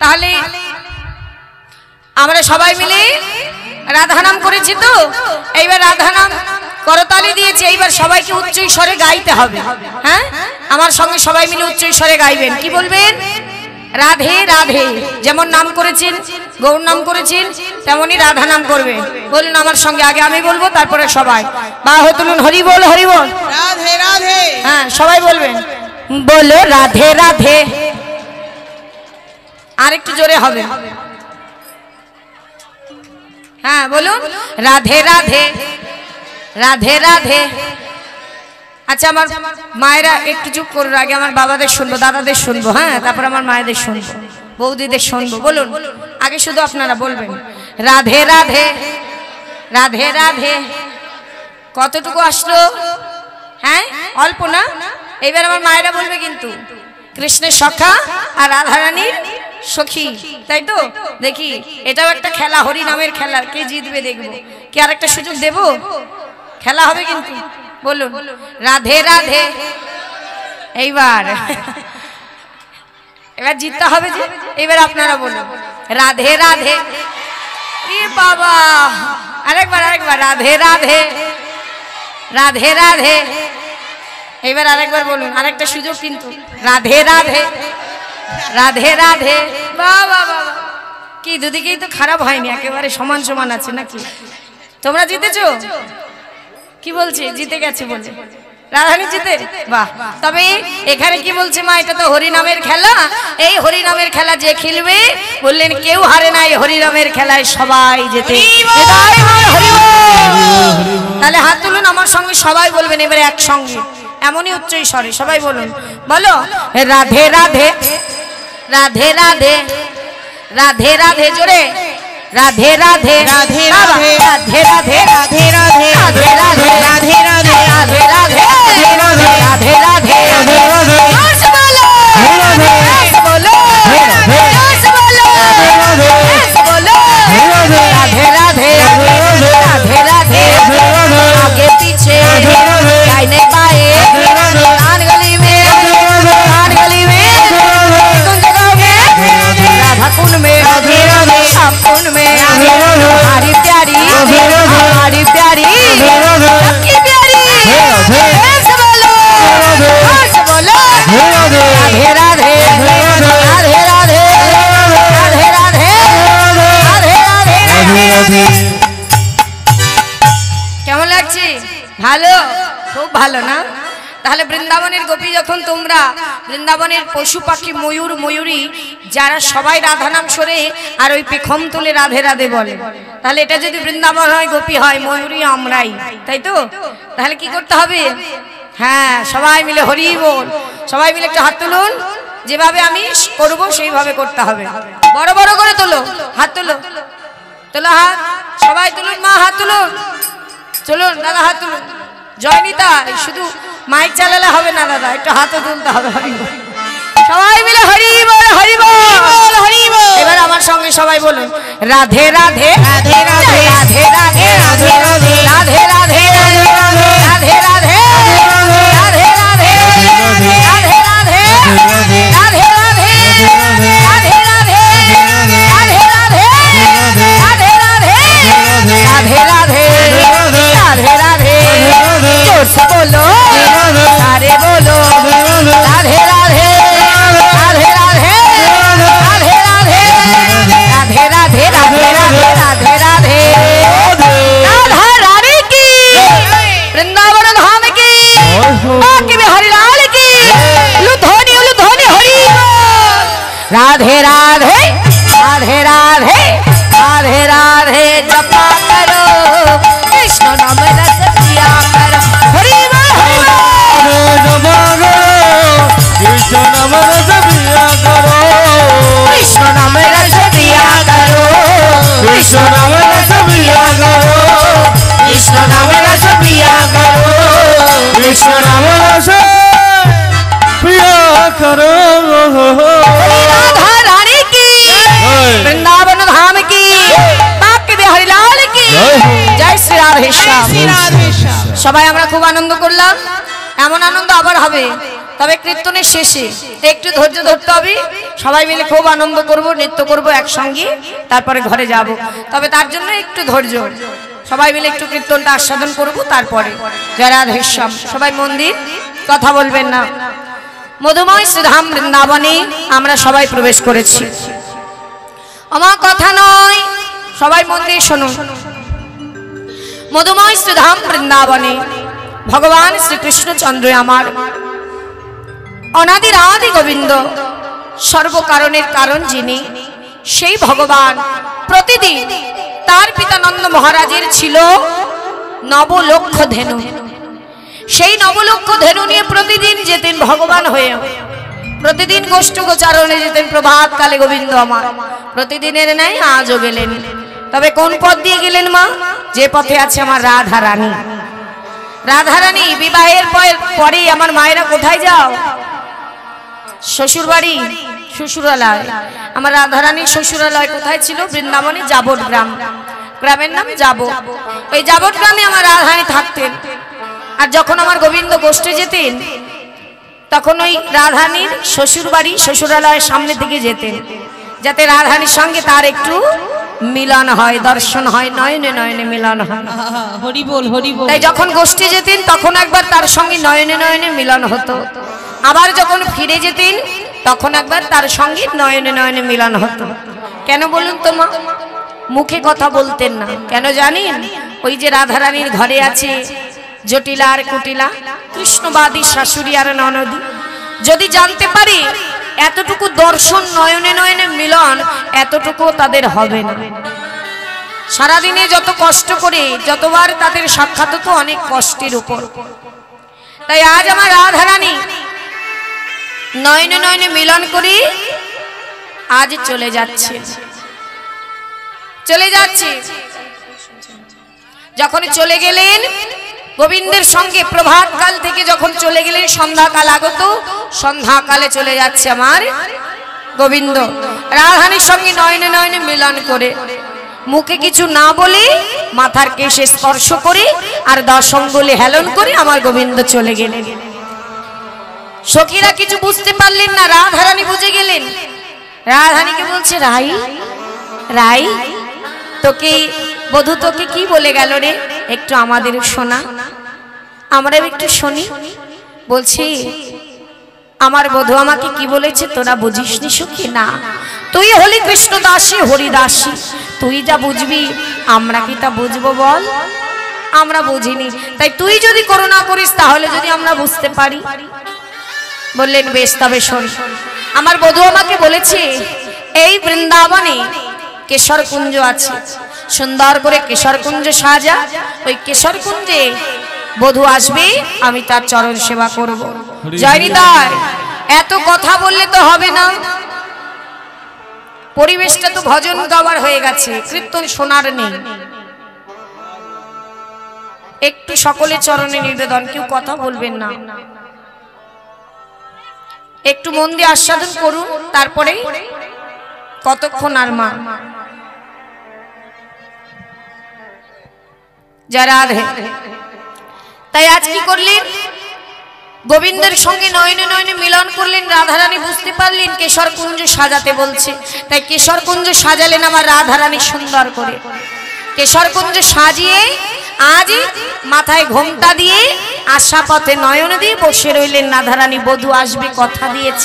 তাহলে আমরা সবাই মিলে রাধা নাম করেছি তো, এইবার রাধা নাম করতালি দিয়েছে, এইবার সবাইকে উচ্চ স্বরে গাইতে হবে। হ্যাঁ, আমার সঙ্গে সবাই মিলে উচ্চ স্বরে গাইবেন। কি বলবেন? রাধে রাধে। যেমন নাম করেছেন, গৌর নাম করেছেন, তেমনি রাধা নাম করবেন। বলুন আমার সঙ্গে, আগে আমি বলবো তারপরে সবাই। বাহু তুলুন, হরি বল হরি বল। রাধে রাধে। হ্যাঁ, সবাই বলবেন, বলো রাধে রাধে। আর একটু জোরে হবে। হ্যাঁ বলুন, রাধে রাধে রাধে রাধে। আচ্ছা, আমার মায়েরা একটু চুপ করুন, আগে আমার বাবাদের শুনবো, দাদাদের শুনবো, হ্যাঁ তারপর আমার মায়েদের শুনবো, বৌদিদের শুনবো। বলুন, আগে শুধু আপনারা বলবেন রাধে রাধে রাধে রাধে। কতটুকু আসলো? হ্যাঁ, অল্প না? এইবার আমার মায়েরা বলবে কিন্তু কৃষ্ণের সখা আর রাধারানীর সখী, তাই তো? দেখি, এটাও একটা খেলা, হরি নামের খেলা, কে জিতবে দেখবো। কি আর একটা সুযোগ দেব? খেলা হবে কিন্তু। বলুন রাধে রাধে। এইবার এবার জিততে হবে যে, এইবার আপনারা বলুন রাধে রাধে। এ বাবা, আরেকবার আরেকবার, রাধে রাধে রাধে রাধে। এইবার আরেকবার বলুন, আরেকটা সুযোগ কিন্তু, রাধে রাধে রাধে রাধে। বাবা বাবা, কি দুদিকেই তো খারাপ হয়নি, একেবারে সমান সমান আছে নাকি? তোমরা জিতেছো? কি বলছে? জিতে গেছে বলে রাধারানী জিতে? বাহ। তবে এখানে কি বলছে মা? এটা তো হরি নামের খেলা, এই হরি নামের খেলা যে খেলবে, বললেন কেউ হারে নাই, হরি নামের খেলায় সবাই জেতে। তাহলে হাত তুলুন আমার সঙ্গে, সবাই বলবেন এবারে একসঙ্গে, এমনই উচ্চ স্বরে সবাই বলুন। বলো রাধে রাধে রাধে রাধে রাধে রাধে। জোরে রাধে রাধে রাধে রাধে রাধে রাধে রাধে রাধে রাধে রাধে রাধে রাধে রাধে রাধে রাধে রাধে রাধে। বলো বলো বলো রাধে রাধে রাধে রাধে। आगे पीछे दाहिने बाएं, कान गली में तुम जगह में, राधा कुंड में, श्याम कुंड में, हमारी प्यारी हमारी प्यारी सबकी प्यारी। हर्ष बोलो हर्ष बोलो। राधे राधे राधे राधे राधे राधे राधे राधे। কেমন লাগছে? ভালো, খুব ভালো না? তাহলে বৃন্দাবনের গোপী যখন তোমরা, বৃন্দাবনের পশু পাখি ময়ূর ময়ূরী যারা সবাই রাধা নাম সরে আর ওই পেখম তুলে রাধে রাধে বলে, তাহলে এটা যদি বৃন্দাবন হয়, গোপী হয়, ময়ূরী আমরাই, তাই তো? তাহলে কি করতে হবে? হ্যাঁ, সবাই মিলে হরি বল, সবাই মিলে একটু হাত তুলুন। যেভাবে আমি করব সেইভাবে করতে হবে। বড় বড় করে তোলো, হাত তুলো, তোলো হাত, সবাই তুলুন, মা হাত তুলুন, চলুন দাদা হাত তুলুন। জয়নিতা, শুধু মাইক চালালে হবে না দাদা, একটু হাতও তুলতে হবে। হরি বল, সবাই মিলে হরি বল হরি বল হরি বল। এবার আমার সঙ্গে সবাই বলুন রাধে রাধে রাধে রাধে রাধে রাধে রাধে রাধে রাধে রাধে রাধে রাধে রাধে রাধে রাধে রাধে রাধে রাধে রাধে राधे राधे। जोर से बोलो सारे बोलो राधे राधे राधे राधे राधे राधे राधे राधे राधे राधे राधे। राधा रानी की, वृंदावन धाम की, बांके बिहारी लाल की, लुधोनी लुधोनी हरि बोल। राधे राधे राधे राधे राधे राधे। जपा करो कृष्ण नाम रस पिया करो, हरि बोल हरि बोल। कृष्ण नाम रस पिया करो, कृष्ण नाम रस पिया करो, कृष्ण नाम रस पिया करो, कृष्ण नाम रस पिया करो, कृष्ण नाम रस पिया करो। राधा रानी की, वृंदावन धाम की, बांके बिहारी लाल की जय। श्री राधे श्याम। সবাই আমরা খুব আনন্দ করলাম, এমন আনন্দ আবার হবে। তবে কীর্তনের শেষে একটু ধৈর্য ধরতে হবে, সবাই মিলে খুব আনন্দ করব, নৃত্য করব একসঙ্গে, তারপরে ঘরে যাব। তবে তার জন্য একটু ধৈর্য, সবাই মিলে একটু কীর্তনটা আস্বাদন করব, তারপরে জয় রাধেশ্যাম। সবাই মন্দির কথা বলবেন না। মধুময় শ্রীধাম বৃন্দাবনে আমরা সবাই প্রবেশ করেছি। আমার কথা নয়, সবাই মন্দির শুনুন। মধুময় শ্রীধাম বৃন্দাবনে ভগবান শ্রীকৃষ্ণচন্দ্র আমার অনাদির আদি গোবিন্দ, সর্বকারণের কারণ যিনি, সেই ভগবান প্রতিদিন তার পিতা নন্দ মহারাজের ছিল নবলক্ষ ধেনু। সেই নবলক্ষ ধেনু নিয়ে প্রতিদিন যেতেন ভগবান হয়ে, প্রতিদিন গোষ্ঠ গোচারণে যেতেন প্রভাত কালে গোবিন্দ আমার। প্রতিদিনের ন্যায় আজও গেলেন। তবে কোন পথ দিয়ে গেলেন মা? যে পথে আছে আমার রাধা রানী। রাধা রানী বিবাহের পরে আমার মায়েরা কোথায় যাও? শ্বশুর বাড়ি, শ্বশুরালয়। আমার রাধা রানীর শ্বশুরালয় কোথায় ছিল? বৃন্দাবনে যাবট গ্রাম, গ্রামের নাম যাবট। ওই যাবট গ্রামে আমার রাধা রানী থাকতেন। আর যখন আমার গোবিন্দ গোষ্ঠে যেতেন, তখন ওই রাধারানীর শ্বশুর বাড়ি, শ্বশুরালয়ের সামনের দিকে যেতেন, যাতে রাধারানীর সঙ্গে তার একটু মিলন হয়, দর্শন হয়, নয়নে নয়নে মিলন হয়। হরি বল, হরি বল। তাই যখন গোষ্ঠে যেতেন তখন একবার তার সঙ্গে নয়নে নয়নে মিলন হতো, আবার যখন ফিরে যেতেন তখন একবার তার সঙ্গে নয়নে নয়নে মিলন হতো। কেন বলুন তো মা? মুখে কথা বলতেন না কেন জানেন? ওই যে রাধারানীর ঘরে আছে জটিলা আর কুটিলা, কৃষ্ণবাদী শাশুড়ি আর ননদী, যদি জানতে পারি এতটুকু দর্শন, নয়নে নয়নে মিলন, এতটুকু তাদের হবে না। সারাদিনে যত কষ্ট করে যতবার তাদের সাক্ষাৎ হতো, অনেক কষ্টের উপর। তাই আজ আমার রাধারানী নয়নে নয়নে মিলন করি আজ চলে যাচ্ছে, চলে যাচ্ছে। যখন চলে গেলেন গোবিন্দের সঙ্গে, প্রভাত কাল থেকে যখন চলে গেলেন, সন্ধ্যাকাল আগত, সন্ধ্যাকালে চলে যাচ্ছে আমার গোবিন্দ রাধারানীর সঙ্গে নয়নে নয়নে মিলন করে, মুখে কিছু না বলে মাথার কেশে স্পর্শ করে আর 10 অঙ্গুলে হেলন করে আমার গোবিন্দ চলে গেলেন। সখীরা কিছু বুঝতে পারলেন না, রাধারানী বুঝে গেলেন। রাধারানীকে বলছে, রাই রাই, তোকে বধূ তোকে কি বলে গেল রে? একটু আমাদের শোনা, আমরা একটু শুনি। বলছি, আমার বধূ আমাকে কি বলেছে তোরা বুঝিসনি সখী? না, তুই হলি কৃষ্ণদাসী হরিদাসী, তুই যা বুঝবি আমরা কি তা বুঝবো বল? আমরা বুঝিনি, তাই তুই যদি করুণা করিস তাহলে যদি আমরা বুঝতে পারি। বললেন বেশ, তবে শোন। আমার বধূ আমাকে বলেছে এই বৃন্দাবনে কেশর কুঞ্জ আছে, সুন্দর করে কেশর কুঞ্জ সাজা, ওই কেশর কুঞ্জে বধূ আসবে, আমি তার চরণ সেবা করব। জয় হৃদয়, এত কথা বললে তো হবে না, পরিবেশটা তো ভজন গাওয়ার হয়ে গেছে, কীর্তন শোনার নেই। একটু সকলে চরণে নিবেদন, কেউ কথা বলবেন না, একটু মন দিয়ে আস্বাদন করুন, তারপরে কতক্ষণ আর মা যারা। তাই আজ কি করলেন? গোবিন্দের সঙ্গে নয়নে নয়নে মিলন করলেন। রাধারানী বুঝতে পারলেন কেশর কুঞ্জ সাজাতে বলছে, তাই কেশর কুঞ্জ সাজালেন আমার রাধারানী সুন্দর করে। কেশর কুঞ্জ সাজিয়ে আজ মাথায় ঘোমটা দিয়ে আশা পথে নয়ন দিয়ে বসে রইলেন রাধারানী। বধূ আসবে কথা দিয়েছে।